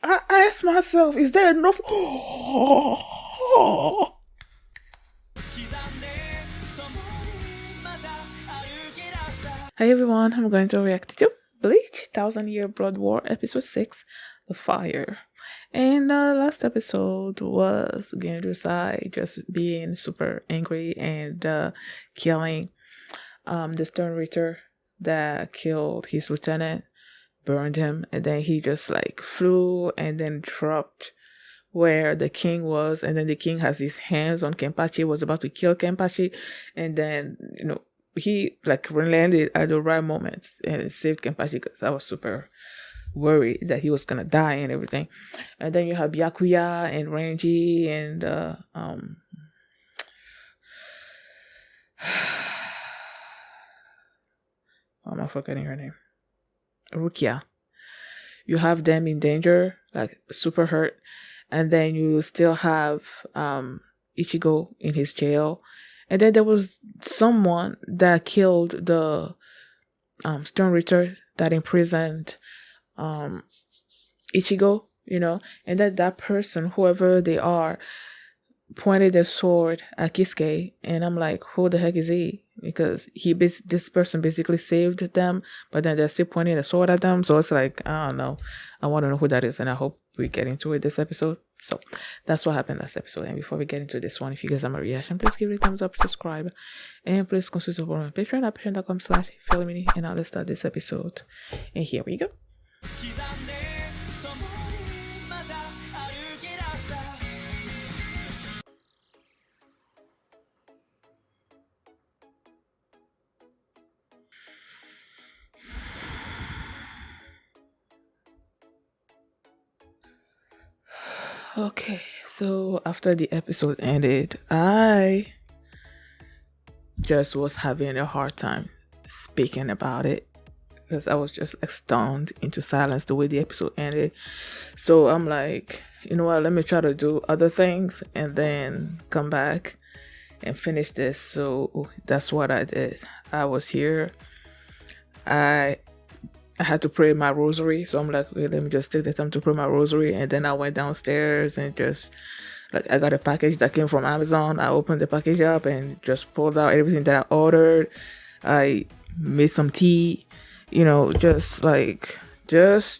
I asked myself, is there enough? Hi everyone, I'm going to react to Bleach, 1000 Year Blood War, episode 6, The Fire. And last episode was Gendusai just being super angry and killing the Stone Reader that killed his lieutenant, burned him, and then he just like flew and then dropped where the king was, and then the king has his hands on Kenpachi, was about to kill Kenpachi, and then he like landed at the right moment and saved Kenpachi, because I was super worried that he was gonna die and everything. And then you have Byakuya and Renji and why am I forgetting her name? Rukia. You have them in danger, like super hurt, and then you still have Ichigo in his jail. And then there was someone that killed the Stone Reader that imprisoned Ichigo, and that person, whoever they are, pointed their sword at Kisuke, and I'm like, who the heck is he? Because this person basically saved them, but then they're still pointing the sword at them. So it's like, I don't know. I want to know who that is, and I hope we get into it this episode. So that's what happened last episode. And before we get into this one, if you guys have my reaction, please give it a thumbs up, subscribe, and please consider supporting my Patreon at patreon.com/filmini, and now let's start this episode. And here we go. Okay, so after the episode ended, I just was having a hard time speaking about it, because I was just like stunned into silence the way the episode ended. So I'm like, you know what, let me try to do other things and then come back and finish this. So that's what I did. I was here. I had to pray my rosary, so I'm like, okay, let me just take the time to pray my rosary. And then I went downstairs and just like, I got a package that came from Amazon. I opened the package up and just pulled out everything that I ordered. I made some tea, just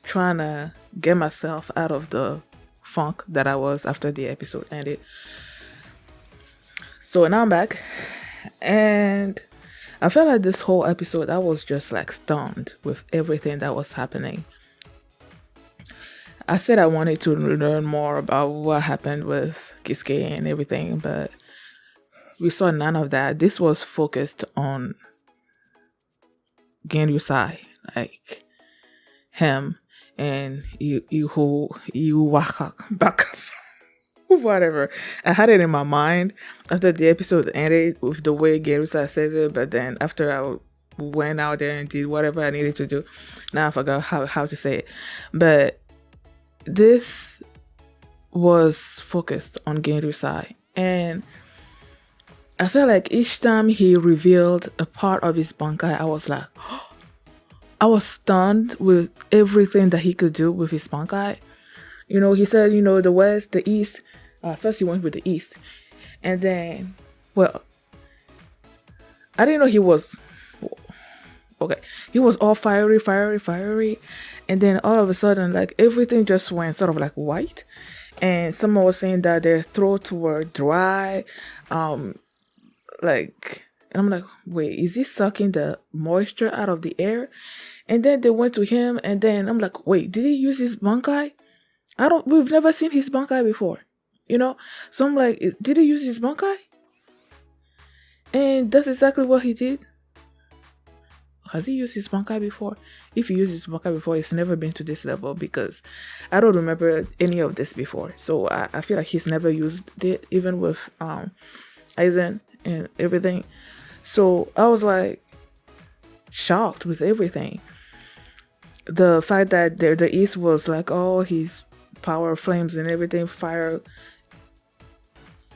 trying to get myself out of the funk that I was after the episode ended. So now I'm back, and I felt like this whole episode, I was just like stunned with everything that was happening. I said I wanted to learn more about what happened with Kisuke and everything, but we saw none of that. This was focused on Genryusai, like him and whatever. I had it in my mind after the episode ended with the way Genryusai says it, but then after I went out there and did whatever I needed to do, now I forgot how to say it. But this was focused on Genryusai, and I felt like each time he revealed a part of his bankai, I was like, I was stunned with everything that he could do with his bankai. He said, the west, the east. First he went with the east, and then, well, I didn't know he was, okay, he was all fiery, and then all of a sudden, like, everything just went sort of like white, and someone was saying that their throats were dry, and I'm like, wait, is he sucking the moisture out of the air? And then they went to him, and then I'm like, wait, did he use his bankai? We've never seen his bankai before, So I'm like, did he use his bankai? And that's exactly what he did. Has he used his bankai before? If he used his bankai before, it's never been to this level, because I don't remember any of this before. So I feel like he's never used it, even with Aizen and everything. So I was like shocked with everything. The fact that the East was like, oh, his power flames and everything, fire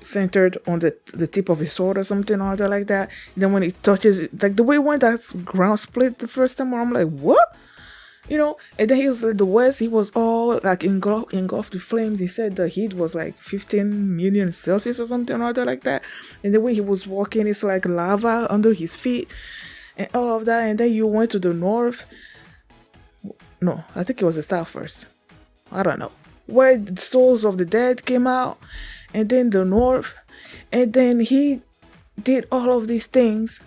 centered on the tip of his sword or something or other like that. And then when it touches, like the way when that ground split the first time, I'm like, what? And then he was like, the West, he was all like engulfed in flames. He said the heat was like 15 million Celsius or something or other like that. And the way he was walking, it's like lava under his feet and all of that. And then you went to the north. No, I think it was the south first. I don't know. Where the souls of the dead came out, and then the north. And then he did all of these things,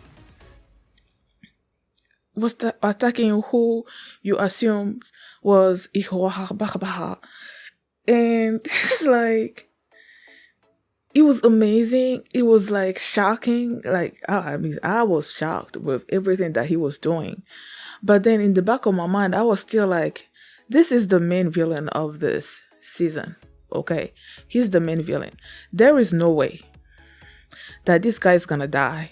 was attacking who you assume was Ihoahabaha. And it's like, it was amazing. It was like shocking. Like, I mean, I was shocked with everything that he was doing. But then in the back of my mind, I was still like, this is the main villain of this season. Okay? He's the main villain. There is no way that this guy is gonna die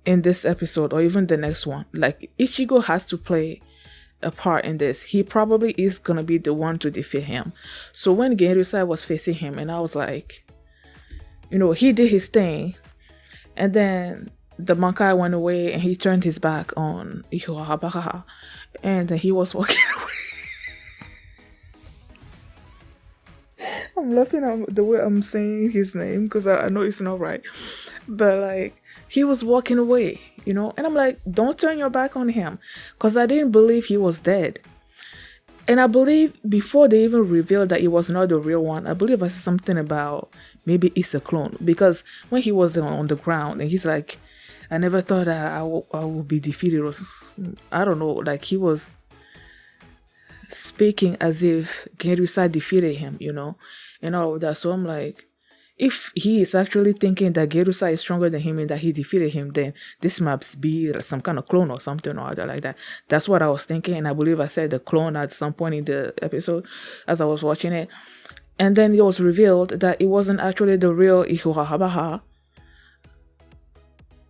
in this episode or even the next one. Like, Ichigo has to play a part in this. He probably is gonna be the one to defeat him. So when Genryusai was facing him, and I was like, he did his thing, and then the Bankai went away and he turned his back on Ihoahabaha, and then he was walking away. I'm laughing at the way I'm saying his name because I know it's not right. But like, he was walking away, and I'm like, don't turn your back on him, because I didn't believe he was dead. And I believe before they even revealed that he was not the real one, I believe I said something about maybe it's a clone, because when he was on the ground and he's like, I never thought I would be defeated, or I don't know, like he was speaking as if Genryusai defeated him, and all of that. So I'm like, if he is actually thinking that Genryusai is stronger than him and that he defeated him, then this must be some kind of clone or something or other like that. That's what I was thinking, and I believe I said the clone at some point in the episode as I was watching it. And then it was revealed that it wasn't actually the real Ihoahabaha,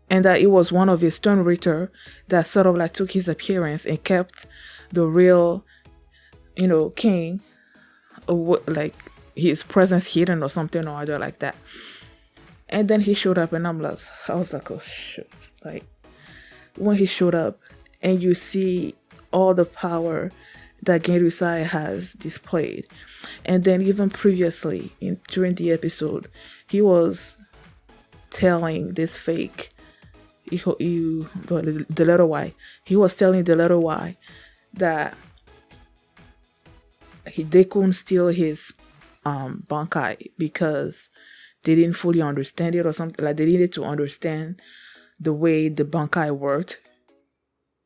and that it was one of his Stone Ritter that sort of like took his appearance and kept the real, king, like his presence hidden or something or other like that. And then he showed up, and I was like, oh shit. Like, when he showed up and you see all the power that Genryusai has displayed, and then even previously during the episode, he was telling this fake the letter Y. He was telling the letter Y that they couldn't steal his Bankai because they didn't fully understand it or something. Like, they needed to understand the way the Bankai worked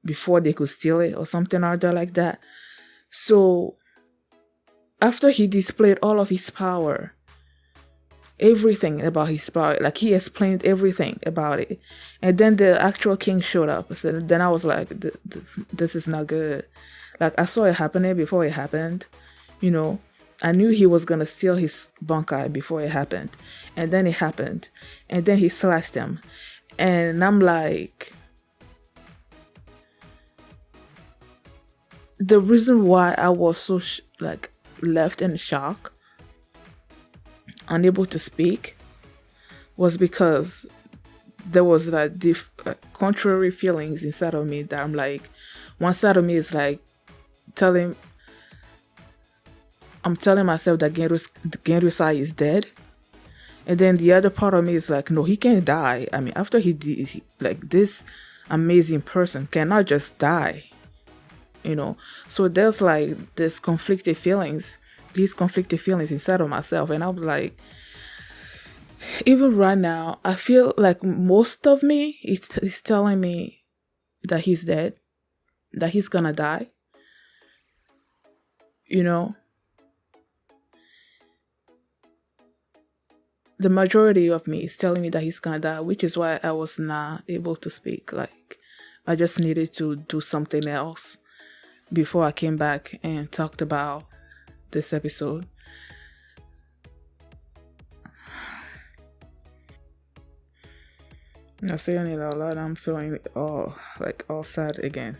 before they could steal it or something or other like that. So after he displayed all of his power, everything about his power, like he explained everything about it, and then the actual king showed up. So then I was like, this is not good. Like, I saw it happening before it happened. I knew he was gonna steal his Bankai before it happened, and then it happened, and then he slashed him, and I'm like, the reason why I was so left in shock, unable to speak, was because there was like contrary feelings inside of me that I'm like, one side of me is like I'm telling myself that Genryusai is dead, and then the other part of me is like, no, he can't die. I mean, after this amazing person cannot just die, So there's like these conflicted feelings inside of myself, and I was like, even right now, I feel like most of me is telling me that he's dead, that he's gonna die, The majority of me is telling me that he's gonna die, which is why I was not able to speak. Like, I just needed to do something else before I came back and talked about this episode. I'm saying it out loud, I'm feeling all sad again.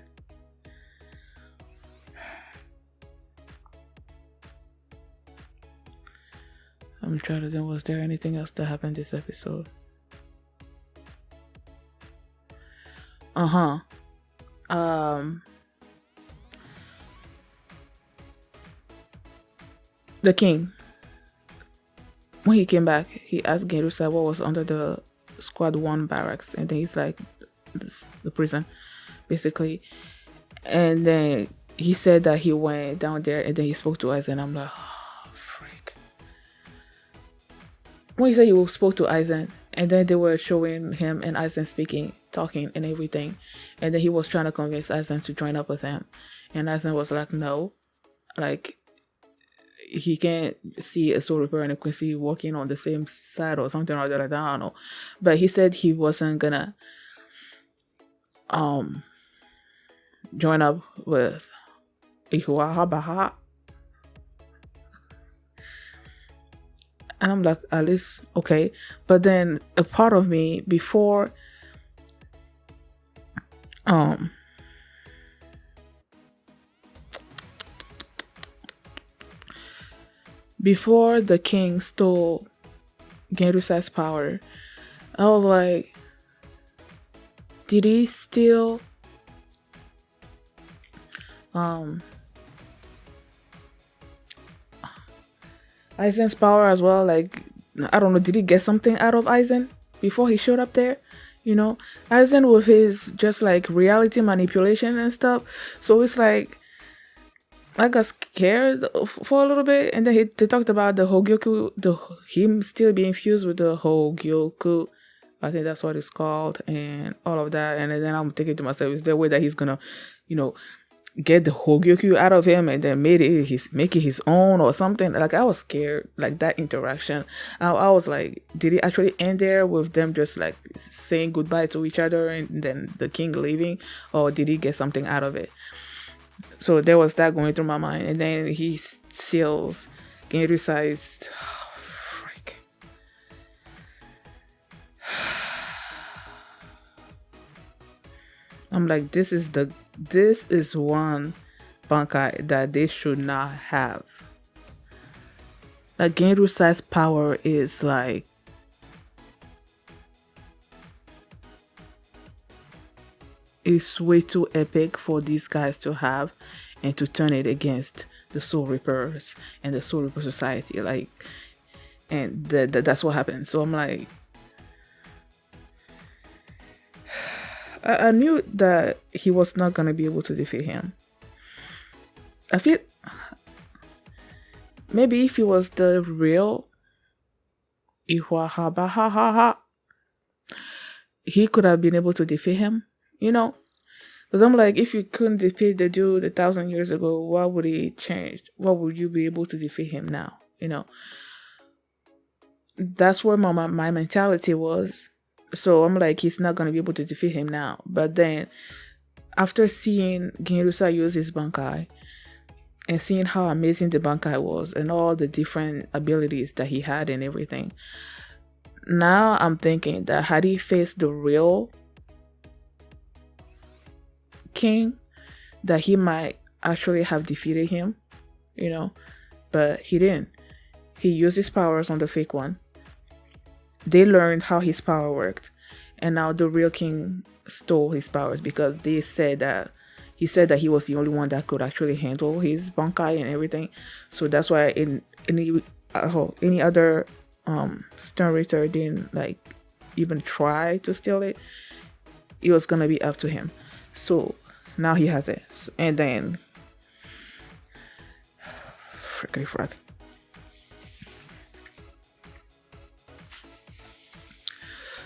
I'm trying to think, was there anything else that happened this episode? The king, when he came back, he asked Genrusa what was under the Squad 1 barracks. And then he's like, the prison, basically. And then he said that he went down there and then he spoke to Aizen. I'm like, oh, freak. When he said he spoke to Aizen, and then they were showing him and Aizen speaking, talking, and everything. And then he was trying to convince Aizen to join up with him. And Aizen was like, no. Like, he can't see a Soul Reaper and a Quincy walking on the same side or something like that. I don't know. But he said he wasn't gonna join up with Ihuaha. And I'm like, at least, okay. But then a part of me, before the king stole Genrusa's power, I was like, did he steal Aizen's power as well? Like, I don't know, did he get something out of Aizen before he showed up there? You know, Aizen with his just like reality manipulation and stuff. So it's like, I got scared for a little bit, and then they talked about the Hogyoku, him still being fused with the Hogyoku. I think that's what it's called, and all of that. And then I'm thinking to myself, is there a way that he's gonna, get the Hogyoku out of him and then make it his own or something? Like, I was scared, like that interaction. I was like, did it actually end there with them just like saying goodbye to each other and then the king leaving, or did he get something out of it? So there was that going through my mind, and then he seals Genrusa's. Oh, freak. I'm like, this is one Bankai that they should not have. Like, Genrusa's power is like, it's way too epic for these guys to have and to turn it against the Soul Reapers and the Soul Reaper Society. Like, and that's what happened. So I'm like, I knew that he was not going to be able to defeat him. I feel maybe if he was the real Ihuahabahaha, he could have been able to defeat him, Because I'm like, if you couldn't defeat the dude 1,000 years ago, what would he change? What would you be able to defeat him now? That's where my mentality was. So I'm like, he's not going to be able to defeat him now. But then, after seeing Genrusa use his Bankai, and seeing how amazing the Bankai was, and all the different abilities that he had and everything, now I'm thinking that had he faced the real king, that he might actually have defeated him, but he didn't. He used his powers on the fake one. They learned how his power worked, and now the real king stole his powers because he said that he was the only one that could actually handle his Bankai and everything. So that's why in any other Stern Ritter didn't like even try to steal it. It was gonna be up to him. So now he has it, and then frickety frack.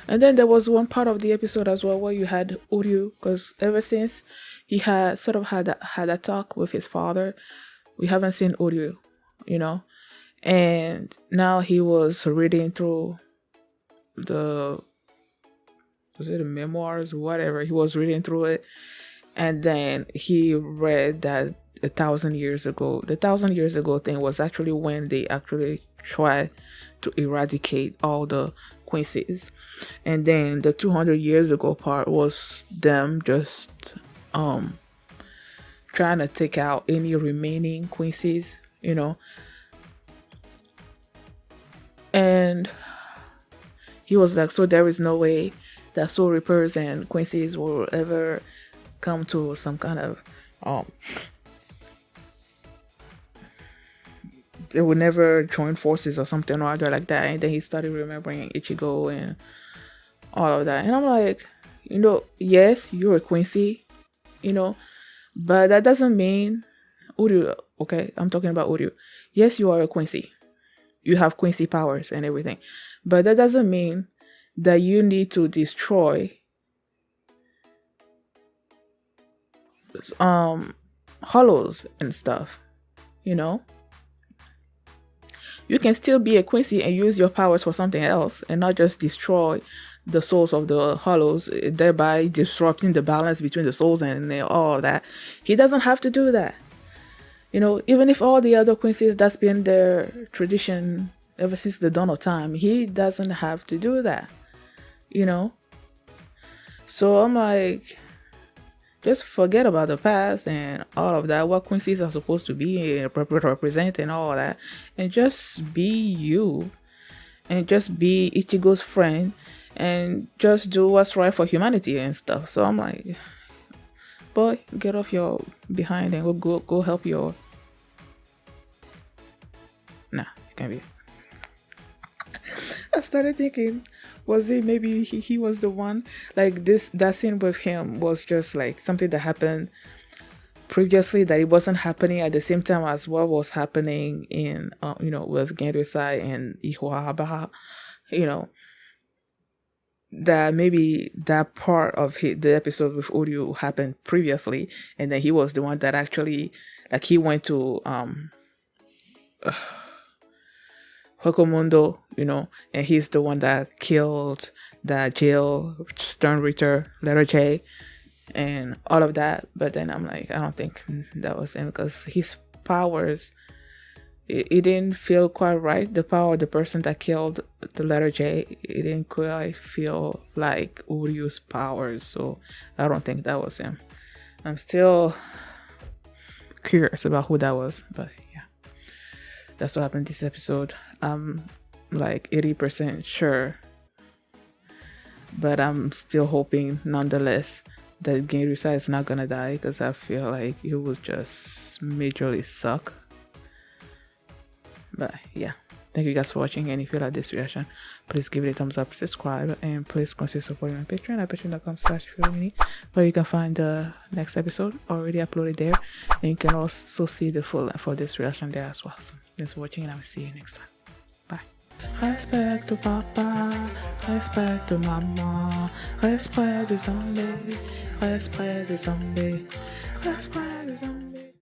And then there was one part of the episode as well where you had Uryu, because ever since he had sort of had a talk with his father, we haven't seen Uryu, and now he was reading through the memoirs, whatever. He was reading through it, and then he read that 1,000 years ago, the 1,000 years ago thing was actually when they actually tried to eradicate all the Quincy's, and then the 200 years ago part was them just trying to take out any remaining Quincy's, and he was like, so there is no way that Soul Reapers and Quincy's will ever come to some kind of they would never join forces or something or other like that. And then he started remembering Ichigo and all of that. And I'm like, yes, you're a Quincy, but that doesn't mean Uryu. Okay, I'm talking about Uryu. Yes, you are a Quincy. You have Quincy powers and everything, but that doesn't mean that you need to destroy hollows and stuff. You can still be a Quincy and use your powers for something else and not just destroy the souls of the hollows, thereby disrupting the balance between the souls and all that. He doesn't have to do that. Even if all the other Quincy's, that's been their tradition ever since the dawn of time, he doesn't have to do that. So I'm like, just forget about the past and all of that, what Quincy's are supposed to be and represent and all that, and just be you, and just be Ichigo's friend, and just do what's right for humanity and stuff. So I'm like, boy, get off your behind and go help your... Nah, it can't be. I started thinking, was it maybe he was the one? Like that scene with him was just like something that happened previously, that it wasn't happening at the same time as what was happening in with Genryusai and Ihuabaha, that maybe that part of the episode with Uryu happened previously, and then he was the one that actually, like, he went to Hokomundo, and he's the one that killed that jail Stern Ritter, letter J, and all of that. But then I'm like, I don't think that was him, because his powers, it didn't feel quite right. The power of the person that killed the letter J, it didn't quite feel like Uryu's powers. So I don't think that was him. I'm still curious about who that was, but yeah, that's what happened this episode. I'm like 80% sure, but I'm still hoping nonetheless that Genryusai is not gonna die, because I feel like it would just majorly suck. But yeah, thank you guys for watching, and if you like this reaction, please give it a thumbs up, subscribe, and please consider supporting my Patreon at patreon.com/feelmini, where you can find the next episode already uploaded there, and you can also see the full length for this reaction there as well. So thanks for watching, and I will see you next time. Bye. Respect to Papa, respect to Mama, respect to Zombie, respect to Zombie, respect to Zombie.